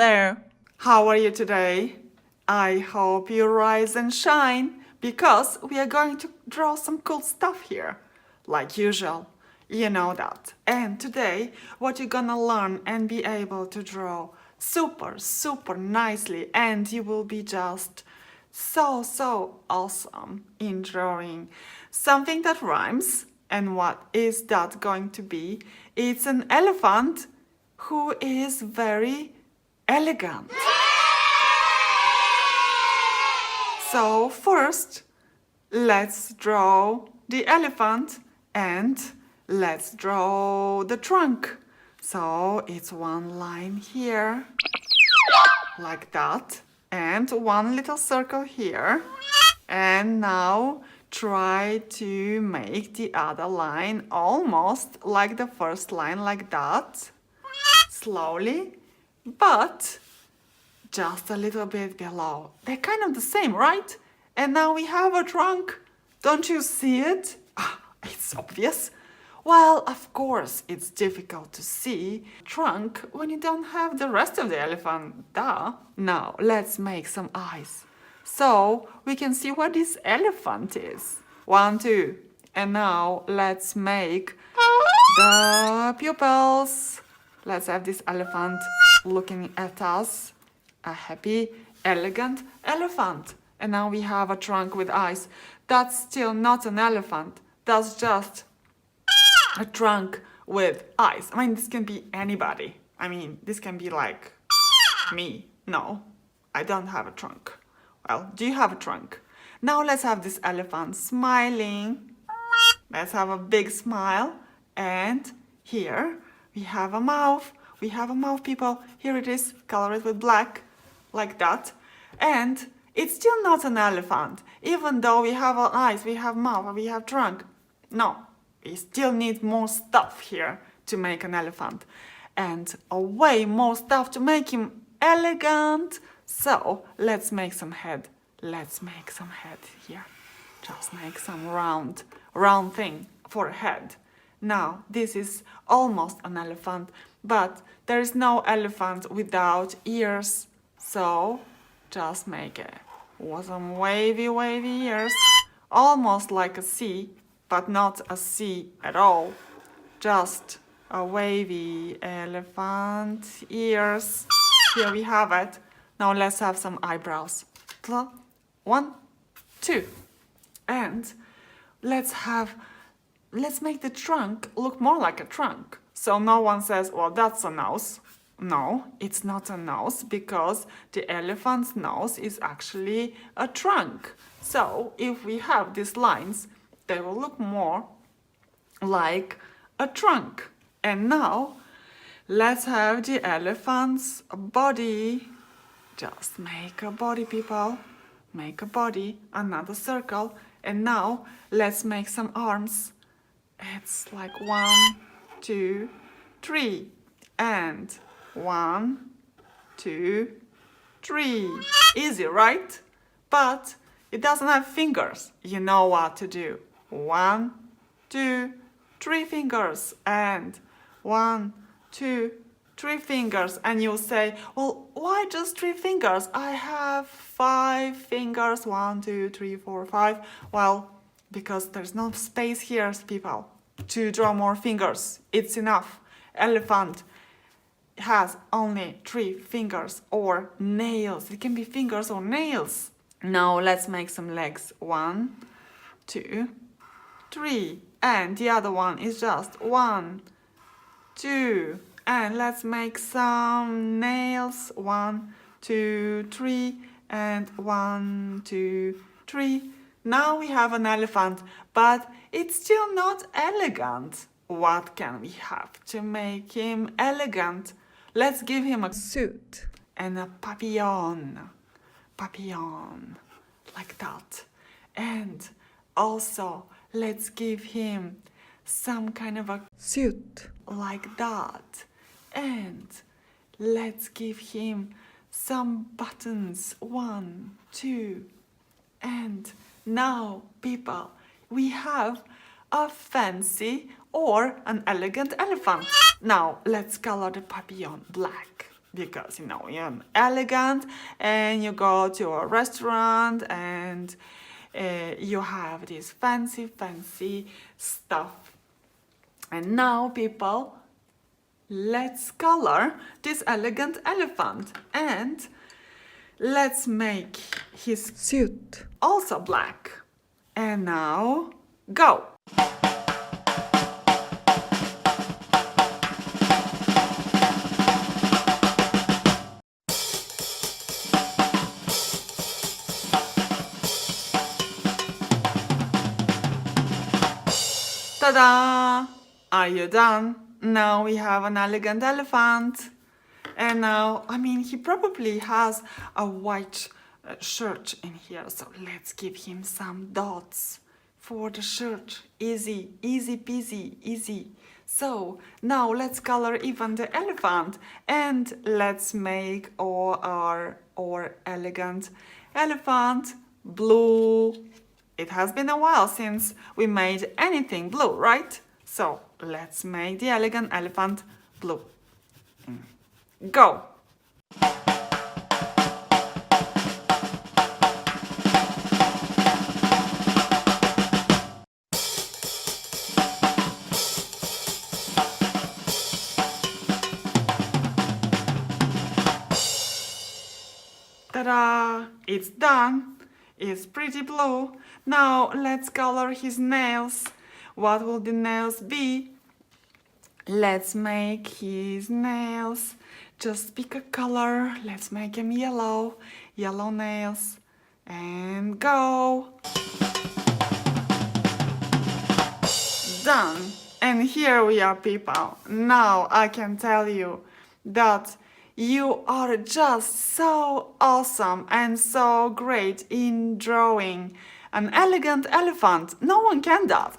there! How are you today? I hope you rise and shine because we are going to draw some cool stuff here. Like usual, you know that. And today, what you're gonna learn and be able to draw super nicely, and you will be just so awesome in drawing something that rhymes. And what is that going to be? It's an elephant who is very elegant. So first, let's draw the elephant and let's draw the trunk. So it's one line here, like that, and one little circle here. And now try to make the other line almost like the first line, like that. Slowly, but just a little bit below. They're kind of the same, right? And now we have a trunk. Don't you see it? It's obvious. Well, of course, it's difficult to see trunk when you don't have the rest of the elephant, duh. Now, let's make some eyes. So, we can see what this elephant is. 1, 2. And now, let's make the pupils. Let's have this elephant looking at us. A happy, elegant elephant. And now we have a trunk with eyes. That's still not an elephant. That's just a trunk with eyes. I mean, this can be anybody. I mean, this can be like me. No, I don't have a trunk. Well, do you have a trunk? Now let's have this elephant smiling. Let's have a big smile. And here we have a mouth. We have a mouth, people. Here it is. Color it with black. Like that. And it's still not an elephant. Even though we have our eyes, we have mouth, we have trunk. No. We still need more stuff here to make an elephant. And a way more stuff to make him elegant. So, let's make some head. Let's make some head here. Just make some round thing for a head. Now, this is almost an elephant, but there is no elephant without ears. So, just make it with some wavy ears. Almost like a C, but not a C at all. Just a wavy elephant ears. Here we have it. Now let's have some eyebrows. 1, 2. And let's make the trunk look more like a trunk. So no one says, well, that's a nose. No, it's not a nose because the elephant's nose is actually a trunk. So if we have these lines, they will look more like a trunk. And now let's have the elephant's body. Just make a body, people. Make a body, another circle. And now let's make some arms. It's like 1, 2, 3. And 1, 2, 3. Easy, right? But it doesn't have fingers. You know what to do. 1, 2, 3 fingers. And 1, 2, 3 fingers. And you'll say, well, why just 3 fingers? I have 5 fingers. 1, 2, 3, 4, 5. Well, because there's no space here, people, to draw more fingers. It's enough. Elephant has only 3 fingers or nails. It can be fingers or nails. Now let's make some legs. 1, 2, 3. And the other one is just 1, 2. And let's make some nails. 1, 2, 3. And 1, 2, 3. Now we have an elephant, but it's still not elegant. What can we have to make him elegant? Let's give him a suit and a papillon. Papillon, like that. And also, let's give him some kind of a suit, like that. And let's give him some buttons. 1, 2. And now, people, we have a fancy or an elegant elephant. Now, let's color the papillon black. because you're elegant and you go to a restaurant and you have this fancy stuff. And now, people, let's color this elegant elephant and let's make his suit also black. And now, go! Ta-da! Are you done? Now we have an elegant elephant. And now, he probably has a white shirt in here, so let's give him some dots for the shirt. Easy, easy peasy, easy. So now let's color even the elephant and let's make our elegant elephant blue. It has been a while since we made anything blue, right? So let's make the elegant elephant blue. Go! Ta-da! It's done! It's pretty blue. Now let's color his nails. What will the nails be? Let's make his nails. Just pick a color. Let's make them yellow. Yellow nails. And go! Done! And here we are, people. Now I can tell you that you are just so awesome and so great in drawing an elegant elephant. No one can that.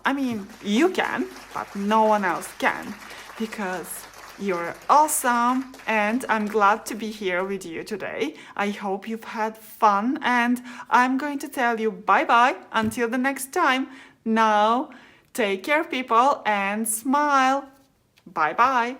You can, but no one else can, because you're awesome and I'm glad to be here with you today. I hope you've had fun and I'm going to tell you bye-bye until the next time. Now, take care, people, and smile. Bye-bye.